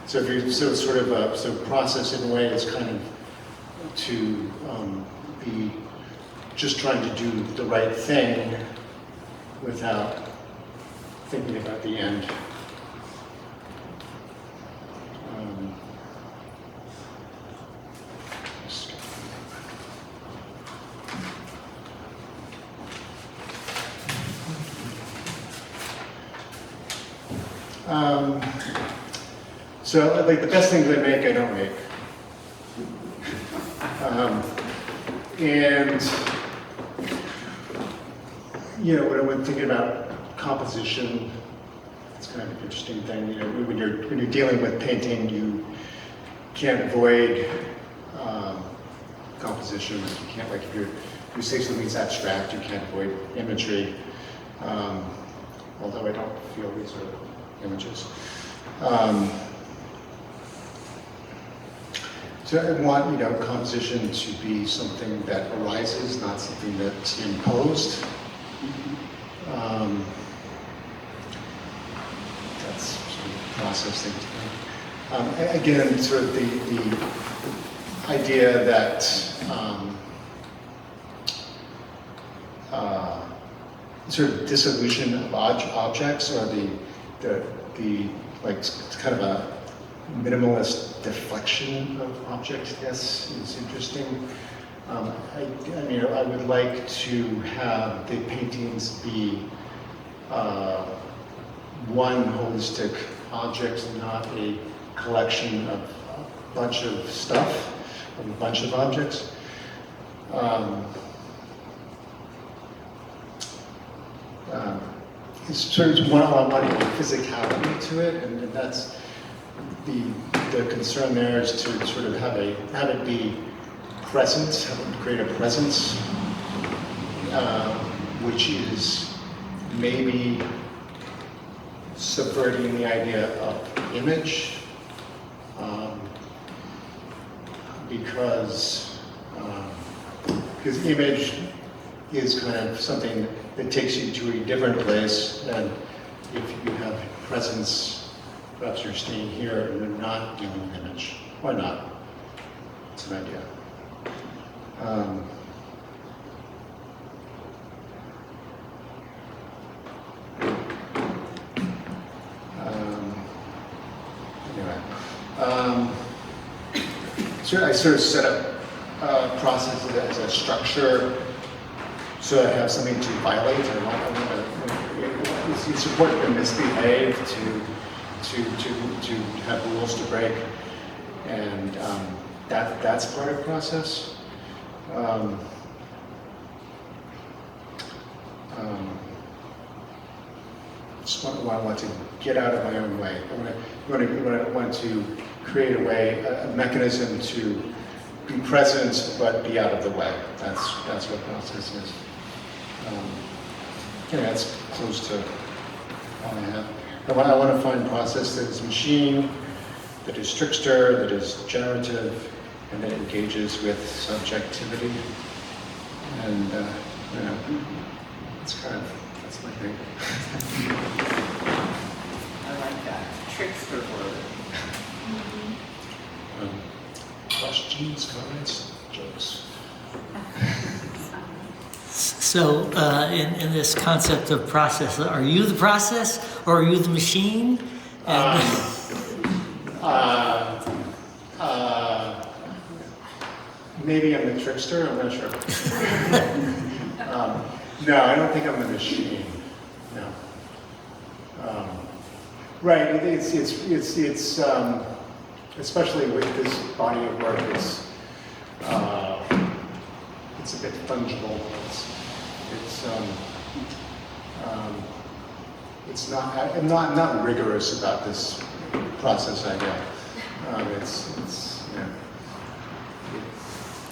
so if you sort of process in a way is kind of to be just trying to do the right thing without thinking about the end. So like the best things I make, I don't make. And when I'm thinking about composition, it's kind of an interesting thing. When you're dealing with painting, you can't avoid composition. You can't, like, if you say something's abstract, you can't avoid imagery. Although I don't feel these are images. So I want, composition to be something that arises, not something that's imposed. That's sort of process thing to me. Again, sort of the idea that sort of dissolution of objects, or the like kind of a minimalist deflection of objects is interesting. I would like to have the paintings be one holistic object, not a collection of a bunch of stuff, of a bunch of objects. It's sort of wanting physicality to it, and that's the concern there is to sort of have it be present, have it create a presence, which is maybe subverting the idea of image, because is kind of something that takes you to a different place. And if you have presence, perhaps you're staying here and you're not dealing with image. Why not? It's an idea. So I sort of set up process as a structure so that I have something to violate. It's important to misbehave, to have rules to break, and that's part of the process. Just want to get out of my own way. I want to create a way, a mechanism to be present but be out of the way. That's what process is. That's close to all I have. I want to find a process that is machine, that is trickster, that is generative, and that engages with subjectivity. And that's my thing. I like that. Trickster word. Questions, comments, jokes? So in this concept of process, are you the process or are you the machine? Maybe I'm the trickster, I'm not sure. No, I don't think I'm the machine. No. Right, it's especially with this body of work, it's a bit fungible. I'm not rigorous about this process idea.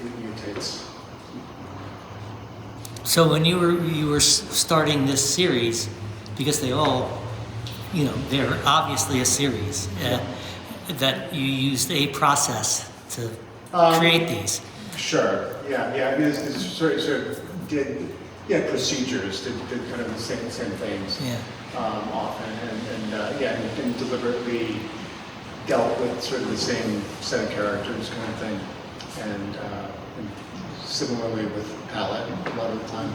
It mutates. So when you were starting this series, because they all, they're obviously a series, that you used a process to create these. Sure. Yeah. I mean, this sort of did procedures, did kind of the same things. Yeah. Often, and deliberately dealt with sort of the same set of characters, kind of thing, and similarly with palette a lot of the time,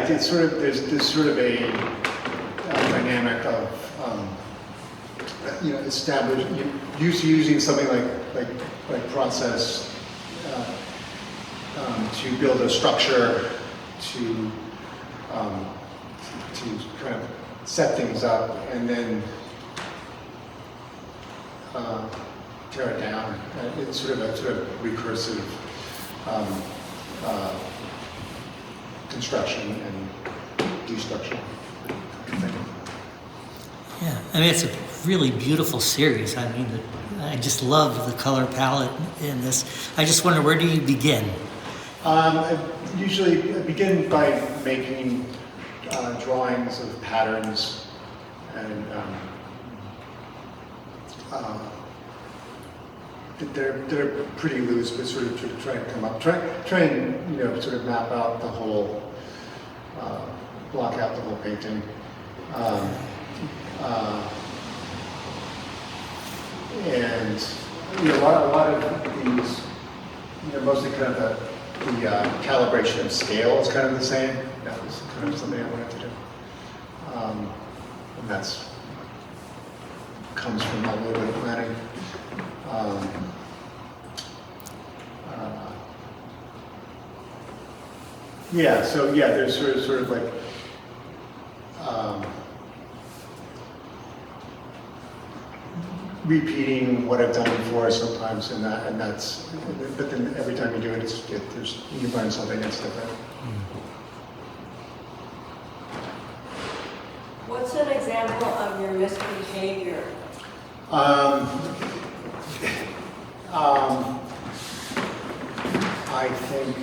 it's sort of there's sort of a dynamic of established using something like process to build a structure to kind of set things up and then tear it down. It's sort of recursive construction and destruction. Yeah, I mean, it's a really beautiful series. I mean, I just love the color palette in this. I just wonder, where do you begin? I usually begin by making drawings of patterns, and they're pretty loose, but sort of try and come up, try and sort of map out the whole, block out the whole painting. And a lot of these, mostly kind of the calibration of scale is kind of the same. That was kind of something I wanted to do, and that's comes from a little bit of planning. There's sort of like repeating what I've done before sometimes, but then every time you do it, you find something that's different. What's an example of your misbehavior? I think.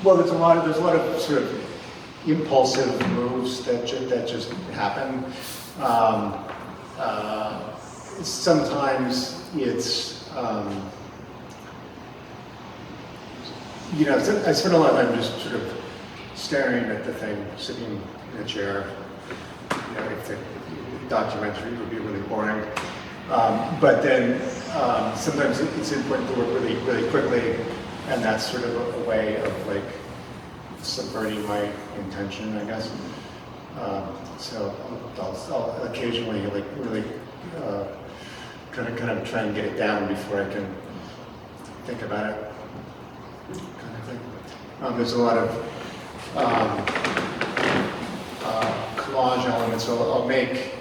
There's a lot of sort of impulsive moves that just happen. sometimes it's, you know, I spend a lot of time just sort of staring at the thing, sitting in a chair. You know, if the documentary would be really boring. But then sometimes it's important to work really, really quickly, and that's sort of a way of like subverting my intention, I guess. So I'll occasionally like really kind of try and get it down before I can think about it, kind of thing. There's a lot of collage elements, so I'll make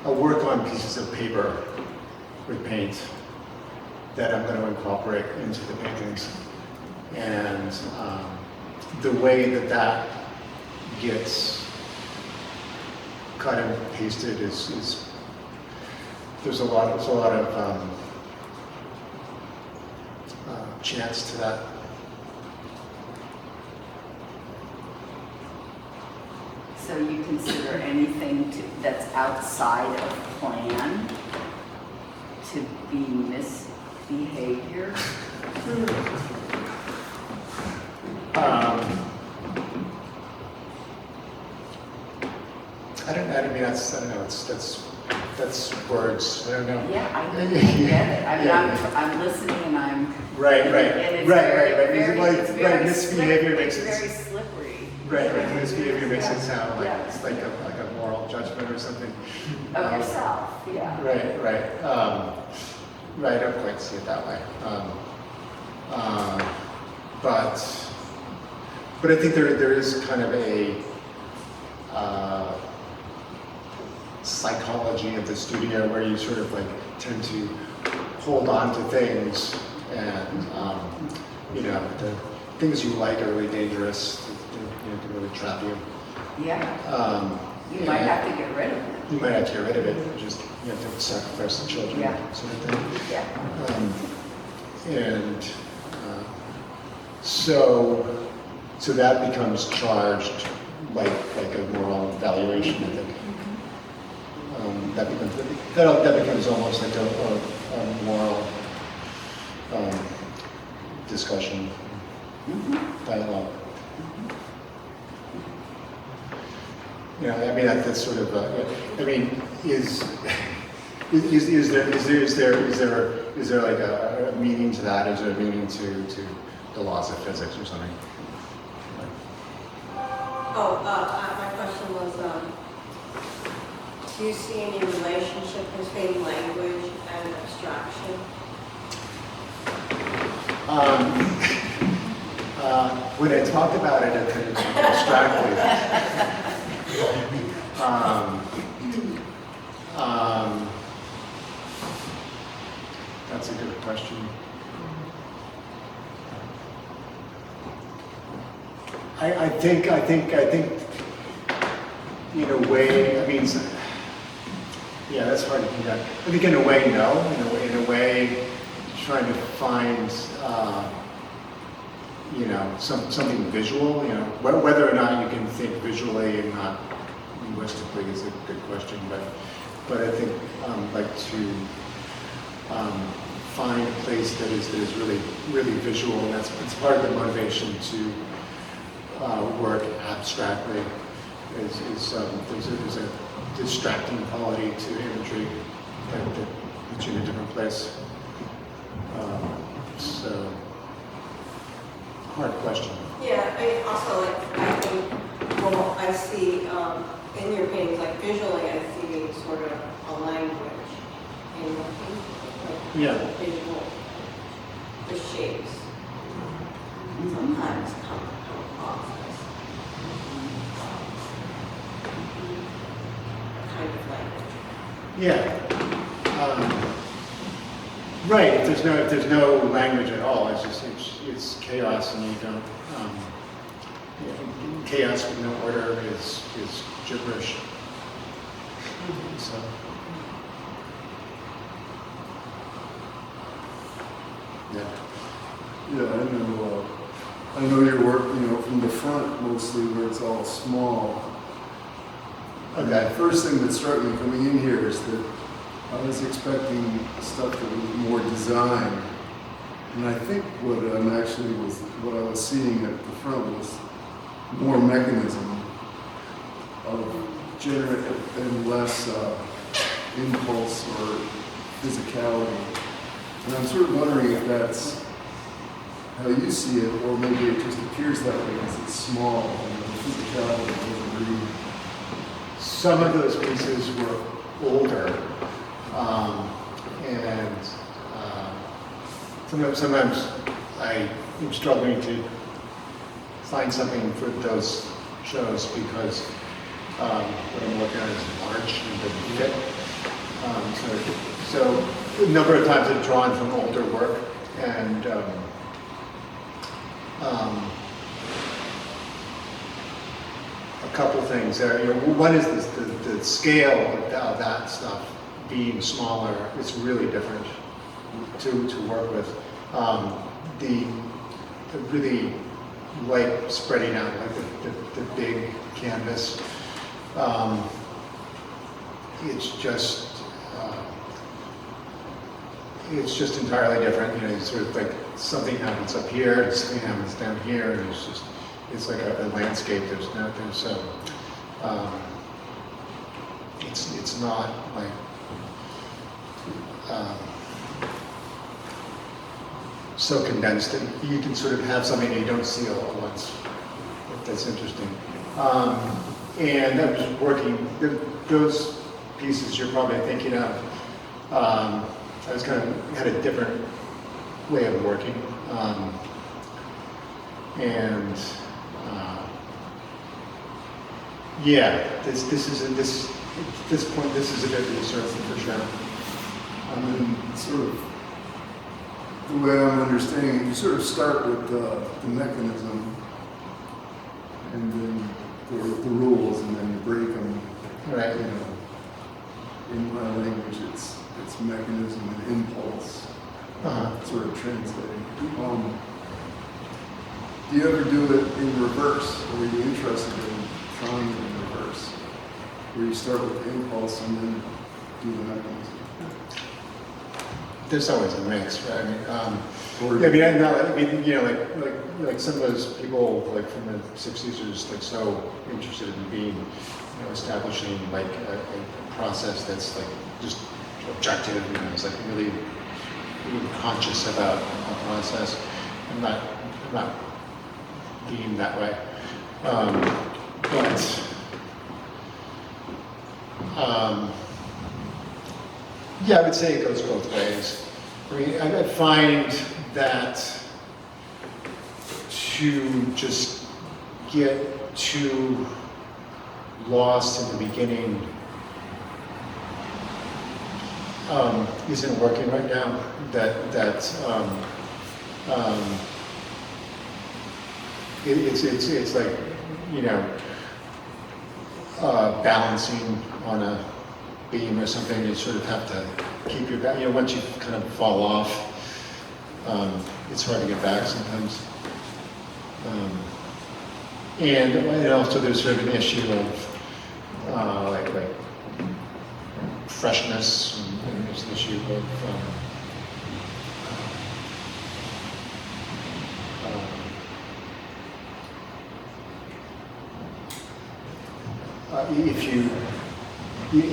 I'll work on pieces of paper with paint that I'm going to incorporate into the paintings, and the way that gets cut and pasted is there's a lot of chance to that. So you consider anything that's outside of plan to be misbehavior? I don't know, that's words, I don't know. Yeah, I get it. I mean, I'm listening and I'm. Right. And it's Right, misbehavior makes It's very it, slippery. right, misbehavior makes it sound like Yeah. it's like a moral judgment or something. Of yourself, yeah. Right. Right, I don't quite see it that way. But I think there is kind of a psychology of the studio where you sort of like tend to hold on to things, and you know, the things you like are really dangerous. They can really trap you. Yeah. You might have to get rid of it. You might have to get rid of it. You have to sacrifice the children, Yeah. sort of thing. Yeah. And so that becomes charged like a moral evaluation, I think. That becomes almost like a moral discussion, dialogue. You know, I mean, that's sort of. I mean, is there like a meaning to that? Is there a meaning to the laws of physics or something? My question was, do you see any relationship between language and abstraction? When I talk about it, I kind of abstractly. That's a good question. I think, in a way, I mean, yeah, that's hard to do that. I think in a way, no. In a way, trying to find, something visual, whether or not you can think visually and not linguistically is a good question, but I think like to find a place that is really, really visual, and it's part of the motivation to work abstractly. There's a distracting quality to imagery that puts you in a different place. So, hard question. Yeah, I also I think, well, I see in your paintings, like visually, I see sort of a language in the painting, like visual, the shapes sometimes come across as kind of language. Yeah. Right. If there's no language at all, it's chaos, and you don't. Chaos with no order is gibberish. So. Yeah. Yeah, I know your work, from the front mostly where it's all small. And the first thing that struck me coming in here is that I was expecting stuff that was more design. And I think what I was seeing at the front was more mechanism of generative and less impulse or physicality. And I'm sort of wondering if that's how you see it, or maybe it just appears that way because it's small and the physicality doesn't really. Some of those pieces were older, and sometimes I am struggling to find something for those shows because what I'm looking at is large and doesn't fit. So a number of times I've drawn from older work, and a couple things there. One is the scale of that stuff being smaller. It's really different to work with. The really light spreading out, like the big canvas. It's just entirely different. It's sort of like something happens up here, and something happens down here, and it's like a landscape. It's not like so condensed that you can sort of have something that you don't see all at once. That's interesting. And I'm just working those pieces you're probably thinking of. I was had a different way of working, at this point, this is a bit researching for sure. And then sort of the way I'm understanding it, you sort of start with the mechanism and then the rules, and then you break them. Right. In my language, it's mechanism and impulse, sort of translating. Do you ever do it in reverse, or are you interested in trying it in reverse, where you start with the impulse and then do the mechanism? There's always a mix, right? Like some of those people, like from the '60s, are just like so interested in being, establishing like a process that's like just objective. It's like really conscious about a process. I'm not being that way, yeah, I would say it goes both ways. I find that to just get too lost in the beginning isn't working right now. It's like balancing on a beam or something. You sort of have to keep your back. Once you kind of fall off, it's hard to get back sometimes. And also there's sort of an issue of like freshness, and there's an issue of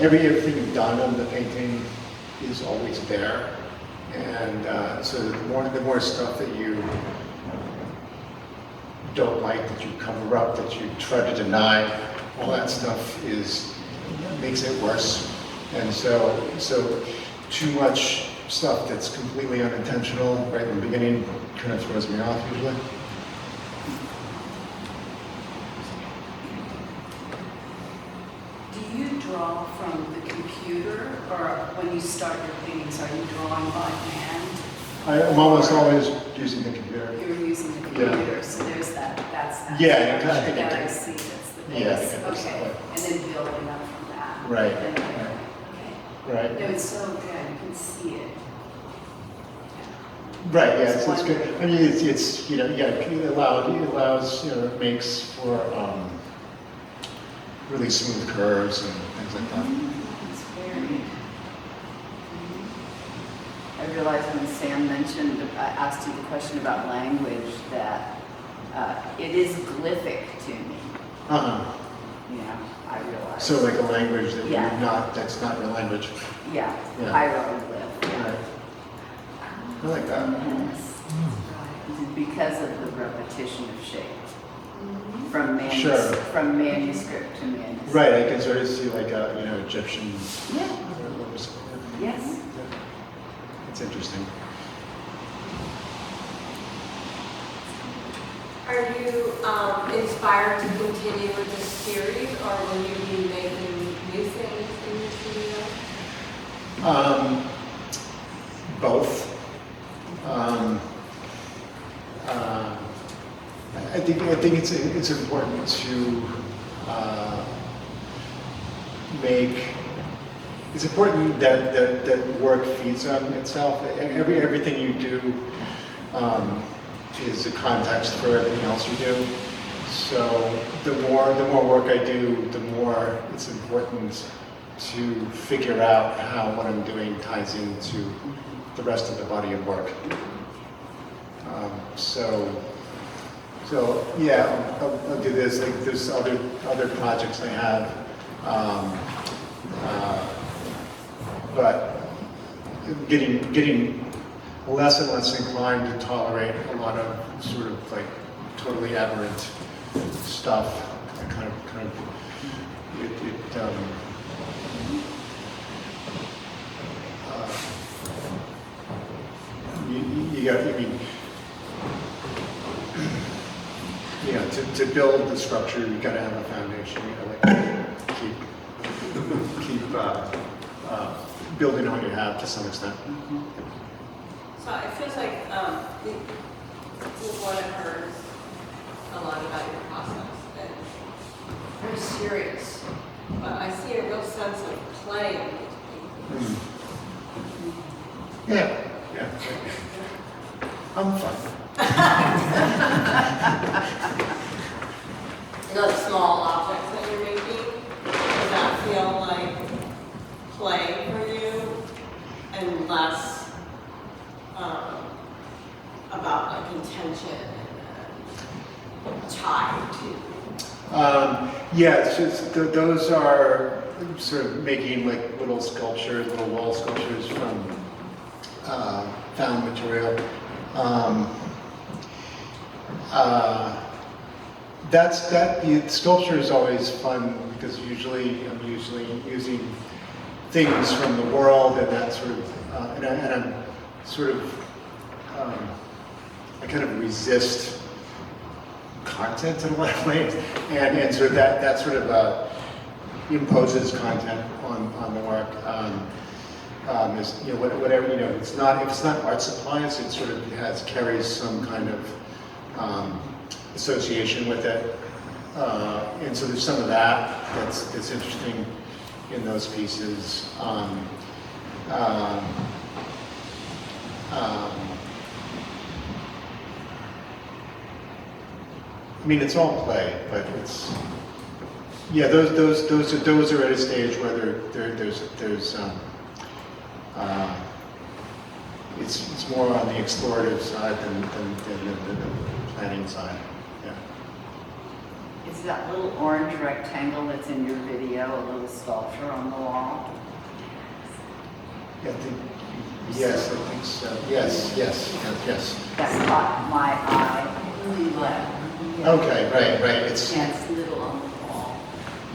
everything you've done on the painting is always there, and so the more stuff that you don't like, that you cover up, that you try to deny, all that stuff makes it worse. And so too much stuff that's completely unintentional right in the beginning kind of throws me off usually. Do you draw from the computer, or when you start your paintings, are you drawing by hand? I'm almost always using the computer. You're using the computer, Yeah. so there's that's Yeah, that I think I it see, that's the base. Yeah, I think that's Okay, the way. and then building up from that. Right, Then, right. Okay. Right. No, it's so good, you can see it. Right, yeah, it's good. I mean, it's you know, yeah, it allows, you know, it makes for really smooth curves and things like that. It's very. I realized when Sam mentioned, I asked you the question about language, that it is glyphic to me. You know, I realized. So like a language that Yeah. that's not your language. Yeah, Yeah. hieroglyph. Yeah. Right. I like that. Yes. Because of the repetition of shape. From Sure. from manuscript to manuscript. Right, I can sort of see like a, you know, Egyptian. Yeah. Yes. It's interesting. Are you inspired to continue with this series, or will you be making new things in the studio? Both. I think it's important to it's important that work feeds on itself. Everything you do is a context for everything else you do. So the more work I do, the more it's important to figure out how what I'm doing ties into the rest of the body of work. So yeah, I'll do this. Like there's other projects I have, but getting less and less inclined to tolerate a lot of sort of like totally aberrant stuff. I kind of you got, I mean, you know, to build the structure, you got to have a foundation. You know, like keep building on what you have to some extent. So it feels like what I've heard a lot about your process, and very serious, but I see a real sense of play in these pieces. Yeah. I'm fun. The small objects that you're making, does that feel like play for you and less about like intention and tied to? Yeah, it's just those are sort of making like little wall sculptures from found material. The sculpture is always fun because usually I'm using things from the world and that sort of, and I'm sort of, I kind of resist content in a lot of ways, and so that sort of imposes content on the work. Is, you know, whatever, you know, if it's not art supplies, it sort of carries some kind of association with it, and so there's some of that's interesting in those pieces. I mean, it's all play, but it's, yeah, those are at a stage where there's it's more on the explorative side than the planning side. Yeah. Is that little orange rectangle that's in your video a little sculpture on the wall? Yeah, I think so. Yes. That caught my eye. Really well. Okay, right. It's It's little on the wall.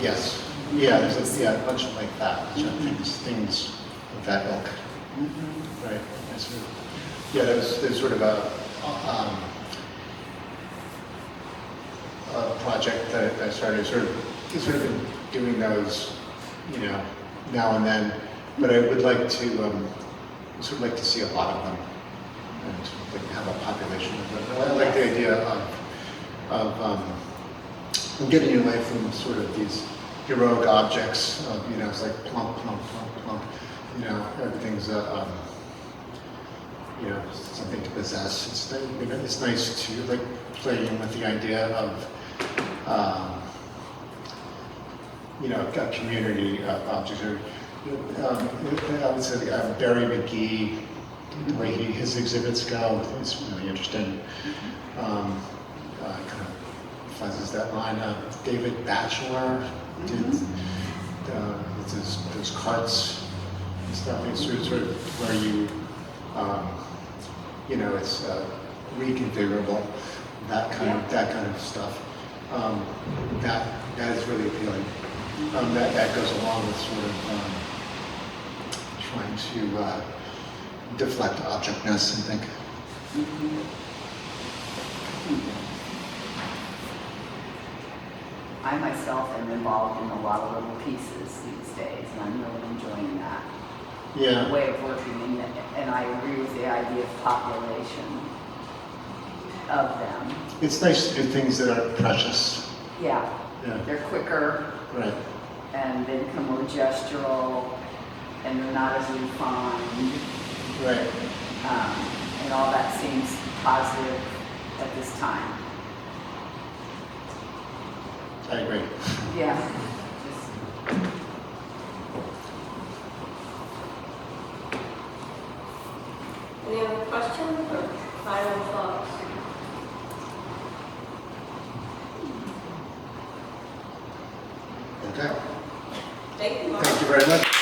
yes. Yeah, there's a bunch of like that. Things of that ilk. Right. Yeah, there's sort of a project that I started sort of been doing those, you know, now and then, but I would like to see a lot of them and sort of like have a population of them. I like the idea of getting away from sort of these heroic objects of, you know, it's like plump, you know, everything's you know, something to possess. It's nice to like play in with the idea of, you know, a community of objects. I would say Barry McGee, the way his exhibits go is really interesting. Kind of fuzzes that line. David Batchelor did those carts and stuff. It's sort of where you, you know, it's reconfigurable, that kind of stuff. That is really appealing. That goes along with sort of trying to deflect objectness, I think. I myself am involved in a lot of little pieces these days, and I'm really enjoying that Yeah. way of working. And I agree with the idea of population of them. It's nice to do things that are precious. Yeah, Yeah. they're quicker Right. and they become more gestural, and they're not as refined. Right. And all that seems positive at this time. I agree. Yeah. Any other questions or final thoughts? Okay. Thank you, Mark. Thank you very much.